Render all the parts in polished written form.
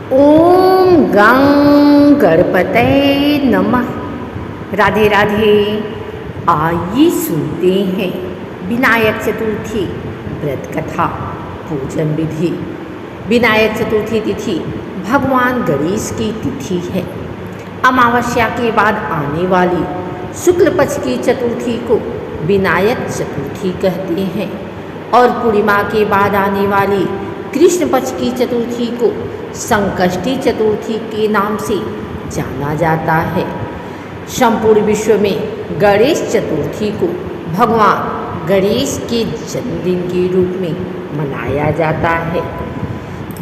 ओम गं गणपतये नमः। राधे राधे। आइए सुनते हैं विनायक चतुर्थी व्रत कथा पूजन विधि। विनायक चतुर्थी तिथि भगवान गणेश की तिथि है। अमावस्या के बाद आने वाली शुक्ल पक्ष की चतुर्थी को विनायक चतुर्थी कहते हैं और पूर्णिमा के बाद आने वाली कृष्ण पक्ष की चतुर्थी को संकष्टी चतुर्थी के नाम से जाना जाता है। संपूर्ण विश्व में गणेश चतुर्थी को भगवान गणेश के जन्मदिन के रूप में मनाया जाता है।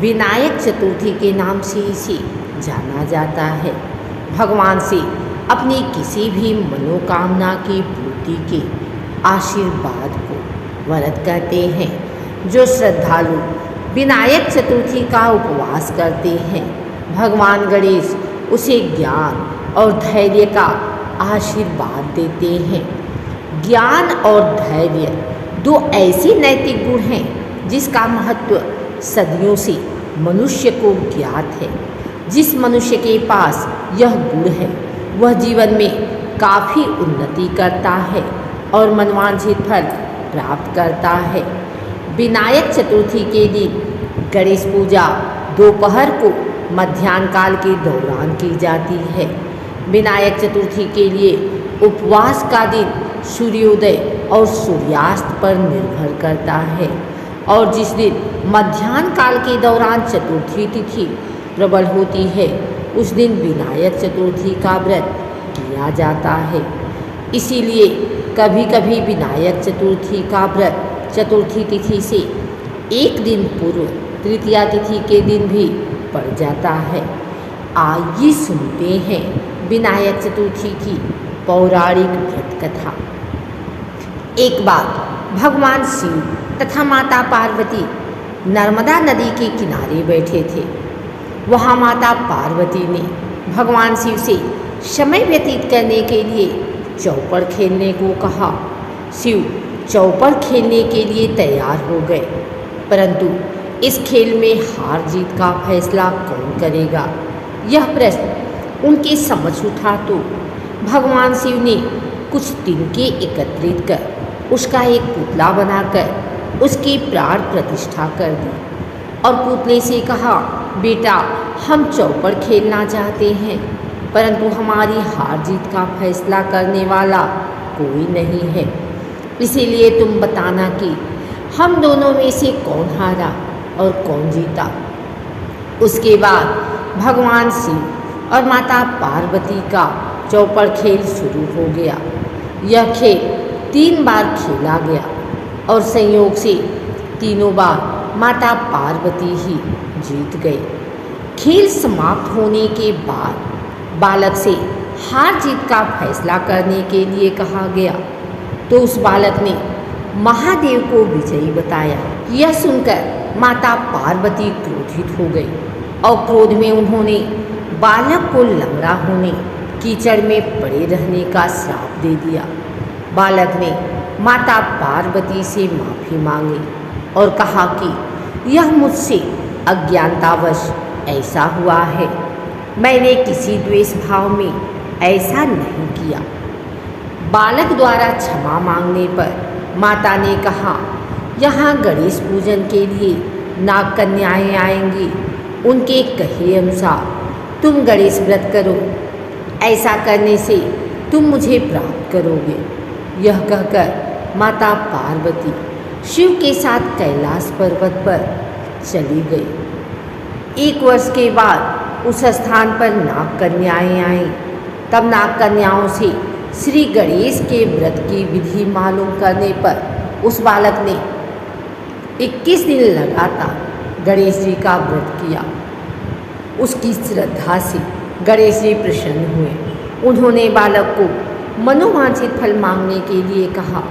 विनायक चतुर्थी के नाम से इसे जाना जाता है। भगवान से अपनी किसी भी मनोकामना की पूर्ति के आशीर्वाद को वरद करते हैं। जो श्रद्धालु विनायक चतुर्थी का उपवास करते हैं, भगवान गणेश उसे ज्ञान और धैर्य का आशीर्वाद देते हैं। ज्ञान और धैर्य दो ऐसे नैतिक गुण हैं जिसका महत्व सदियों से मनुष्य को ज्ञात है। जिस मनुष्य के पास यह गुण है वह जीवन में काफ़ी उन्नति करता है और मनवांछित फल प्राप्त करता है। विनायक चतुर्थी के दिन गणेश पूजा दोपहर को मध्याह्न काल के दौरान की जाती है। विनायक चतुर्थी के लिए उपवास का दिन सूर्योदय और सूर्यास्त पर निर्भर करता है और जिस दिन मध्याह्न काल के दौरान चतुर्थी तिथि प्रबल होती है उस दिन विनायक चतुर्थी का व्रत किया जाता है। इसीलिए कभी कभी विनायक चतुर्थी का व्रत चतुर्थी तिथि से एक दिन पूर्व तृतीया तिथि के दिन भी पड़ जाता है। आइए सुनते हैं विनायक चतुर्थी की पौराणिक व्रत कथा। एक बार भगवान शिव तथा माता पार्वती नर्मदा नदी के किनारे बैठे थे। वहाँ माता पार्वती ने भगवान शिव से समय व्यतीत करने के लिए चौपड़ खेलने को कहा। शिव चौपड़ खेलने के लिए तैयार हो गए, परंतु इस खेल में हार जीत का फैसला कौन करेगा, यह प्रश्न उनके समझ उठा तो भगवान शिव ने कुछ तिनके एकत्रित कर उसका एक पुतला बनाकर उसकी प्राण प्रतिष्ठा कर दी और पुतले से कहा, बेटा हम चौपड़ खेलना चाहते हैं परंतु हमारी हार जीत का फैसला करने वाला कोई नहीं है, इसीलिए तुम बताना कि हम दोनों में से कौन हारा और कौन जीता। उसके बाद भगवान शिव और माता पार्वती का चौपड़ खेल शुरू हो गया। यह खेल 3 बार खेला गया और संयोग से तीनों बार माता पार्वती ही जीत गए। खेल समाप्त होने के बाद बालक से हार जीत का फैसला करने के लिए कहा गया तो उस बालक ने महादेव को विजयी बताया। यह सुनकर माता पार्वती क्रोधित हो गई और क्रोध में उन्होंने बालक को लंगड़ा होने कीचड़ में पड़े रहने का श्राप दे दिया। बालक ने माता पार्वती से माफ़ी मांगी और कहा कि यह मुझसे अज्ञानतावश ऐसा हुआ है, मैंने किसी द्वेष भाव में ऐसा नहीं किया। बालक द्वारा क्षमा मांगने पर माता ने कहा, यहाँ गणेश पूजन के लिए नाग कन्याएँ आएंगी, उनके कहे अनुसार तुम गणेश व्रत करो, ऐसा करने से तुम मुझे प्राप्त करोगे। यह कहकर माता पार्वती शिव के साथ कैलाश पर्वत पर चली गई। 1 वर्ष के बाद उस स्थान पर नाग कन्याएँ आईं। तब नाग कन्याओं से श्री गणेश के व्रत की विधि मालूम करने पर उस बालक ने 21 दिन लगातार गणेश जी का व्रत किया। उसकी श्रद्धा से गणेश जी प्रसन्न हुए। उन्होंने बालक को मनोवांछित फल मांगने के लिए कहा।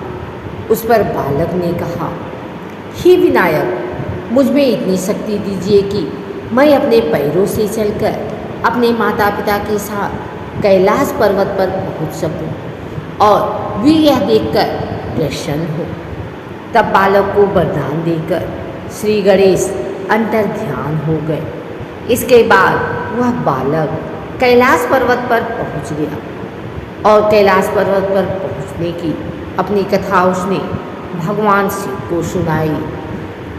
उस पर बालक ने कहा, हे विनायक, मुझ में इतनी शक्ति दीजिए कि मैं अपने पैरों से चलकर अपने माता पिता के साथ कैलाश पर्वत पर पहुंच सकूं और वे यह देखकर प्रसन्न हो। तब बालक को वरदान देकर श्री गणेश अंतर ध्यान हो गए। इसके बाद वह बालक कैलाश पर्वत पर पहुंच गया और कैलाश पर्वत पर पहुंचने की अपनी कथा उसने भगवान शिव को सुनाई।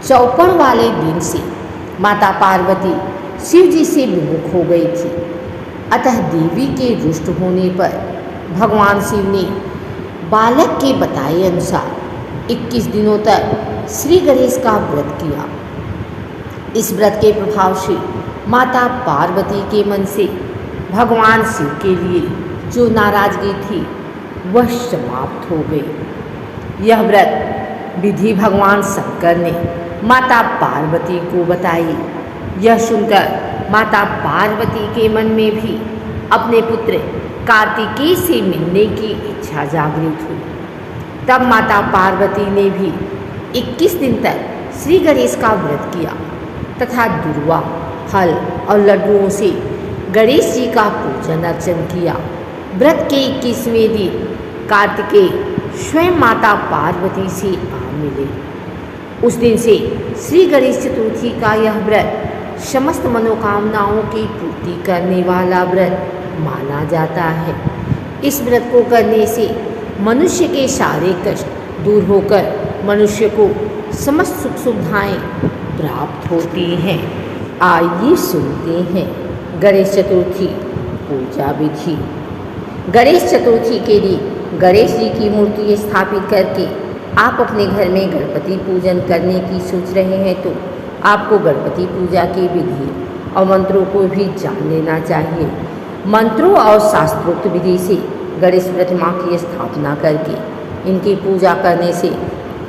चौपड़ वाले दिन से माता पार्वती शिव जी से विमुख हो गई थी, अतः देवी के रुष्ट होने पर भगवान शिव ने बालक के बताए अनुसार 21 दिनों तक श्री गणेश का व्रत किया। इस व्रत के प्रभाव से माता पार्वती के मन से भगवान शिव के लिए जो नाराजगी थी वह समाप्त हो गई। यह व्रत विधि भगवान शंकर ने माता पार्वती को बताई। यह सुनकर माता पार्वती के मन में भी अपने पुत्र कार्तिकेय से मिलने की इच्छा जागृत हुई। तब माता पार्वती ने भी 21 दिन तक श्री गणेश का व्रत किया तथा दुर्वा, फल और लड्डुओं से गणेश जी का पूजन अर्चन किया। व्रत के 21वें दिन कार्तिकेय स्वयं माता पार्वती से आ मिले। उस दिन से श्री गणेश चतुर्थी का यह व्रत समस्त मनोकामनाओं की पूर्ति करने वाला व्रत माना जाता है। इस व्रत को करने से मनुष्य के सारे कष्ट दूर होकर मनुष्य को समस्त सुख सुविधाएँ प्राप्त होती हैं। आइए सुनते हैं गणेश चतुर्थी पूजा विधि। गणेश चतुर्थी के लिए गणेश जी की मूर्ति स्थापित करके आप अपने घर में गणपति पूजन करने की सोच रहे हैं तो आपको गणपति पूजा की विधि और मंत्रों को भी जान लेना चाहिए। मंत्रों और शास्त्रोक्त विधि से गणेश प्रतिमा की स्थापना करके इनकी पूजा करने से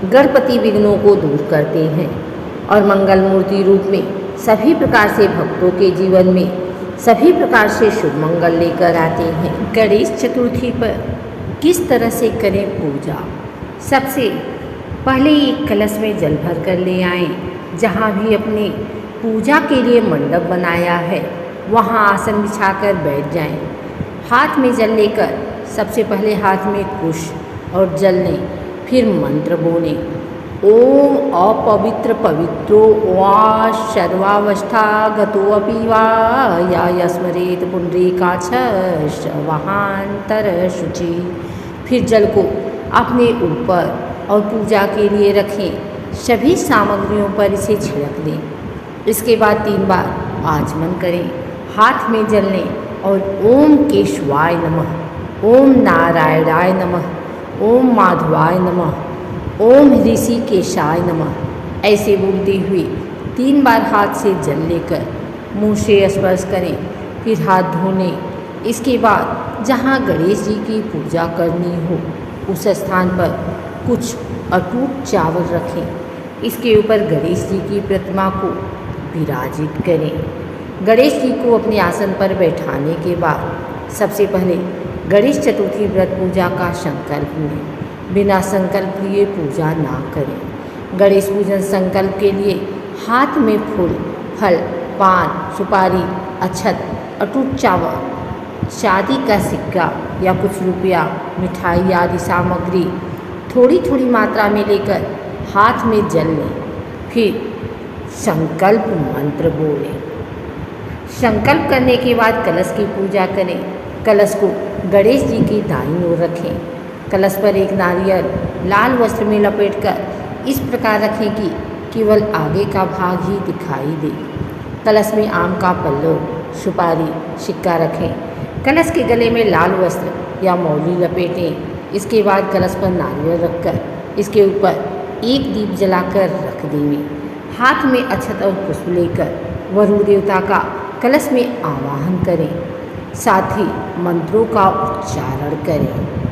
गणपति विघ्नों को दूर करते हैं और मंगल मूर्ति रूप में सभी प्रकार से भक्तों के जीवन में सभी प्रकार से शुभ मंगल लेकर आते हैं। गणेश चतुर्थी पर किस तरह से करें पूजा? सबसे पहले एक कलश में जल भर कर ले आएँ। जहाँ भी अपने पूजा के लिए मंडप बनाया है वहाँ आसन बिछाकर बैठ जाएं। हाथ में जल लेकर सबसे पहले हाथ में कुश और जल लें, फिर मंत्र बोलें। ओम अपवित्र पवित्रो वा सर्वावस्था गतोऽपि वा या यस्मरेत पुंडरीकाक्ष वहांतर शुचि। फिर जल को अपने ऊपर और पूजा के लिए रखें। सभी सामग्रियों पर इसे छिड़क दें। इसके बाद 3 बार आचमन करें। हाथ में जल लें और ओम केशवाय नमः, ओम नारायणाय नमः, ओम माधवाय नमः, ओम ऋषिकेशाय नमः ऐसे बोलते हुए 3 बार हाथ से जल लेकर मुँह से स्पर्श करें। फिर हाथ धोने। इसके बाद जहाँ गणेश जी की पूजा करनी हो उस स्थान पर कुछ अटूट चावल रखें। इसके ऊपर गणेश जी की प्रतिमा को विराजित करें। गणेश जी को अपने आसन पर बैठाने के बाद सबसे पहले गणेश चतुर्थी व्रत पूजा का संकल्प लें। बिना संकल्प लिए पूजा ना करें। गणेश पूजन संकल्प के लिए हाथ में फूल, फल, पान, सुपारी, अक्षत, अटूट चावल, चांदी का सिक्का या कुछ रुपया, मिठाई आदि सामग्री थोड़ी थोड़ी मात्रा में लेकर हाथ में जल लें। फिर संकल्प मंत्र बोलें। संकल्प करने के बाद कलश की पूजा करें। कलश को गणेश जी की दाईं ओर रखें। कलश पर एक नारियल लाल वस्त्र में लपेटकर इस प्रकार रखें कि केवल आगे का भाग ही दिखाई दे। कलश में आम का पल्लव, सुपारी, सिक्का रखें। कलश के गले में लाल वस्त्र या मौली लपेटें। इसके बाद कलश पर नारियल रखकर इसके ऊपर एक दीप जलाकर रख देंगे। हाथ में अक्षत और पुष्प लेकर वरुण देवता का कलश में आवाहन करें। साथ ही मंत्रों का उच्चारण करें।